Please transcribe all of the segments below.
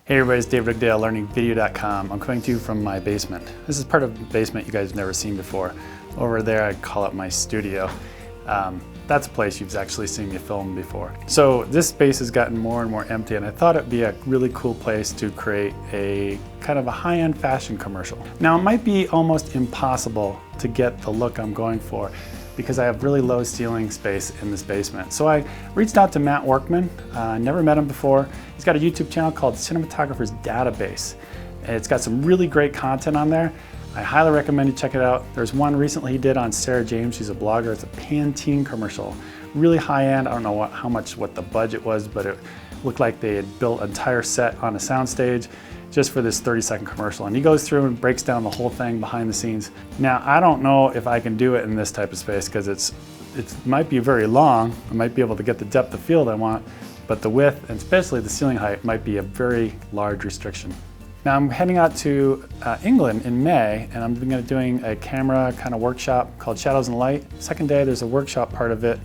Hey everybody, it's Dave Dugdale, learningvideo.com. I'm coming to you from my basement. This is part of the basement you guys have never seen before. Over there I call it my studio. That's a place you've actually seen me film before. So this space has gotten more and more empty, and I thought it'd be a really cool place to create a kind of a high-end fashion commercial. Now it might be almost impossible to get the look I'm going for because I have really low ceiling space in this basement. So I reached out to Matt Workman. Never met him before. He's got a YouTube channel called Cinematographer's Database. It's got some really great content on there. I highly recommend you check it out. There's one recently he did on Sarah James. She's a blogger. It's a Pantene commercial. Really high end. I don't know what the budget was, but it looked like they had built an entire set on a soundstage just for this 30-second commercial. And he goes through and breaks down the whole thing behind the scenes. Now, I don't know if I can do it in this type of space because it might be very long. I might be able to get the depth of field I want, but the width and especially the ceiling height might be a very large restriction. Now I'm heading out to England in May, and I'm going to be doing a camera kind of workshop called Shadows and Light. Second day, there's a workshop part of it,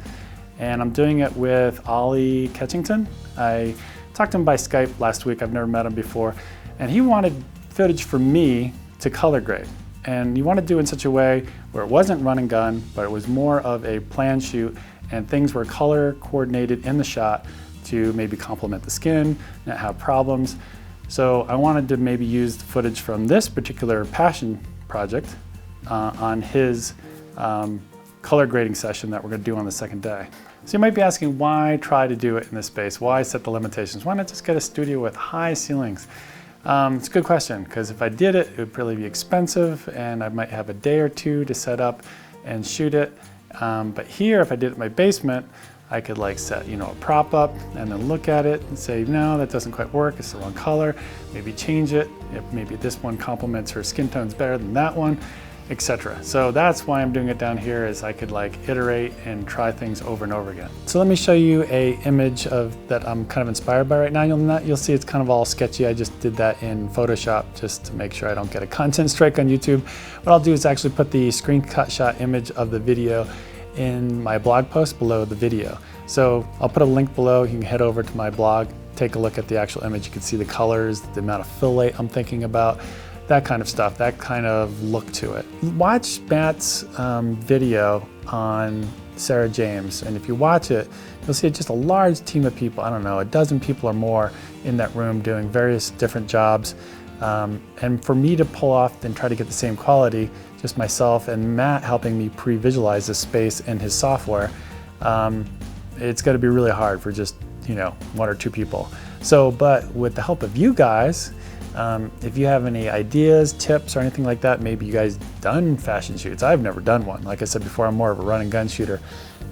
and I'm doing it with Ollie Ketchington. I talked to him by Skype last week. I've never met him before, and he wanted footage for me to color grade. And he wanted to do it in such a way where it wasn't run and gun, but it was more of a planned shoot, and things were color coordinated in the shot to maybe complement the skin, not have problems. So I wanted to maybe use the footage from this particular passion project on his color grading session that we're going to do on the second day. So you might be asking, why try to do it in this space? Why set the limitations? Why not just get a studio with high ceilings? It's a good question, because if I did it, it would probably be expensive and I might have a day or two to set up and shoot it. But here, if I did it in my basement, I could like set, a prop up and then look at it and say, no, that doesn't quite work, it's the wrong color, maybe change it, if maybe this one complements her skin tones better than that one, etc. So that's why I'm doing it down here, is I could like iterate and try things over and over again. So let me show you a image that I'm kind of inspired by right now. You'll see it's kind of all sketchy. I just did that in Photoshop just to make sure I don't get a content strike on YouTube. What I'll do is actually put the screenshot shot image of the video in my blog post below the video. So I'll put a link below. You can head over to my blog, take a look at the actual image. You can see the colors, the amount of fill light I'm thinking about, that kind of stuff, that kind of look to it. Watch Matt's video on Sarah James, and if you watch it, you'll see just a large team of people, I don't know, a dozen people or more in that room doing various different jobs. And for me to pull off and try to get the same quality, just myself and Matt helping me pre-visualize the space in his software, it's going to be really hard for just, one or two people. So, but with the help of you guys, if you have any ideas, tips, or anything like that, maybe you guys done fashion shoots. I've never done one. Like I said before, I'm more of a run and gun shooter.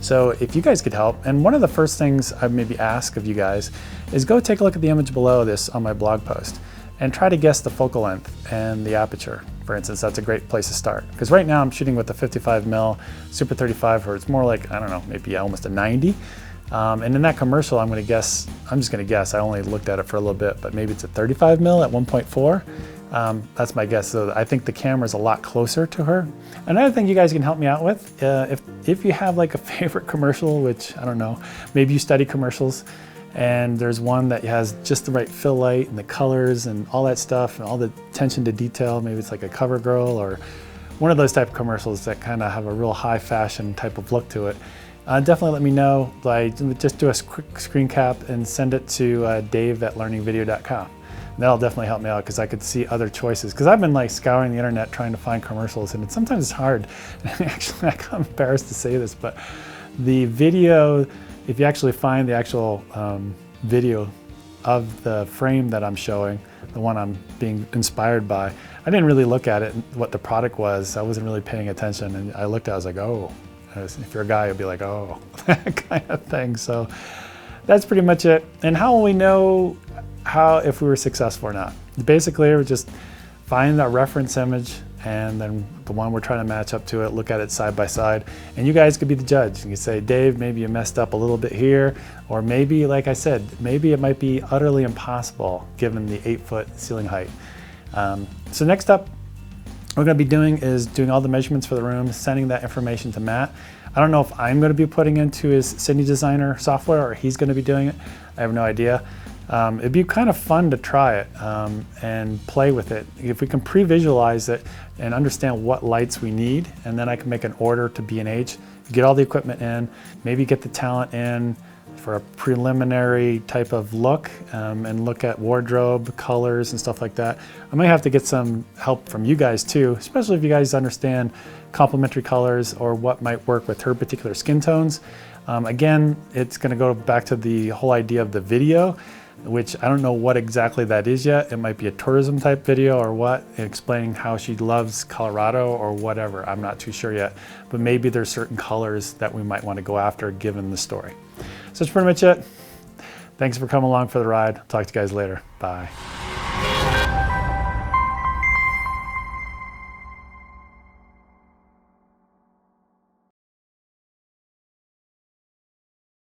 So if you guys could help, and one of the first things I maybe ask of you guys is go take a look at the image below this on my blog post and try to guess the focal length and the aperture. For instance, that's a great place to start. Because right now I'm shooting with a 55mm Super 35, where it's more like, I don't know, maybe almost a 90. And in that commercial, I'm just gonna guess, I only looked at it for a little bit, but maybe it's a 35mm at 1.4. That's my guess. So I think the camera's a lot closer to her. Another thing you guys can help me out with, if you have like a favorite commercial, which I don't know, maybe you study commercials, and there's one that has just the right fill light and the colors and all that stuff and all the attention to detail. Maybe it's like a CoverGirl or one of those type of commercials that kind of have a real high fashion type of look to it. Definitely let me know. Just do a quick screen cap and send it to dave@learningvideo.com. That'll definitely help me out, because I could see other choices. Because I've been like scouring the internet trying to find commercials, and sometimes it's hard. Actually, I'm embarrassed to say this, but the video, if you actually find the actual video of the frame that I'm showing, the one I'm being inspired by, I didn't really look at it, what the product was. I wasn't really paying attention, and I looked at it, I was like, oh. If you're a guy, you'll be like, oh, that kind of thing. So that's pretty much it. And how will we know if we were successful or not? Basically, we just find that reference image, and then the one we're trying to match up to it, look at it side by side, and you guys could be the judge. You can say, Dave, maybe you messed up a little bit here, or maybe, like I said, maybe it might be utterly impossible given the 8-foot ceiling height. So next up, what we're going to be doing is doing all the measurements for the room, sending that information to Matt. I don't know if I'm going to be putting into his Cine Designer software or he's going to be doing it. I have no idea. It'd be kind of fun to try it and play with it. If we can pre-visualize it and understand what lights we need, and then I can make an order to B&H, get all the equipment in, maybe get the talent in for a preliminary type of look and look at wardrobe, colors and stuff like that. I might have to get some help from you guys too, especially if you guys understand complementary colors or what might work with her particular skin tones. Again, it's going to go back to the whole idea of the video, which I don't know what exactly that is yet. It might be a tourism type video or what, explaining how she loves Colorado or whatever. I'm not too sure yet, but maybe there's certain colors that we might want to go after given the story. So that's pretty much it. Thanks for coming along for the ride. Talk to you guys later. Bye.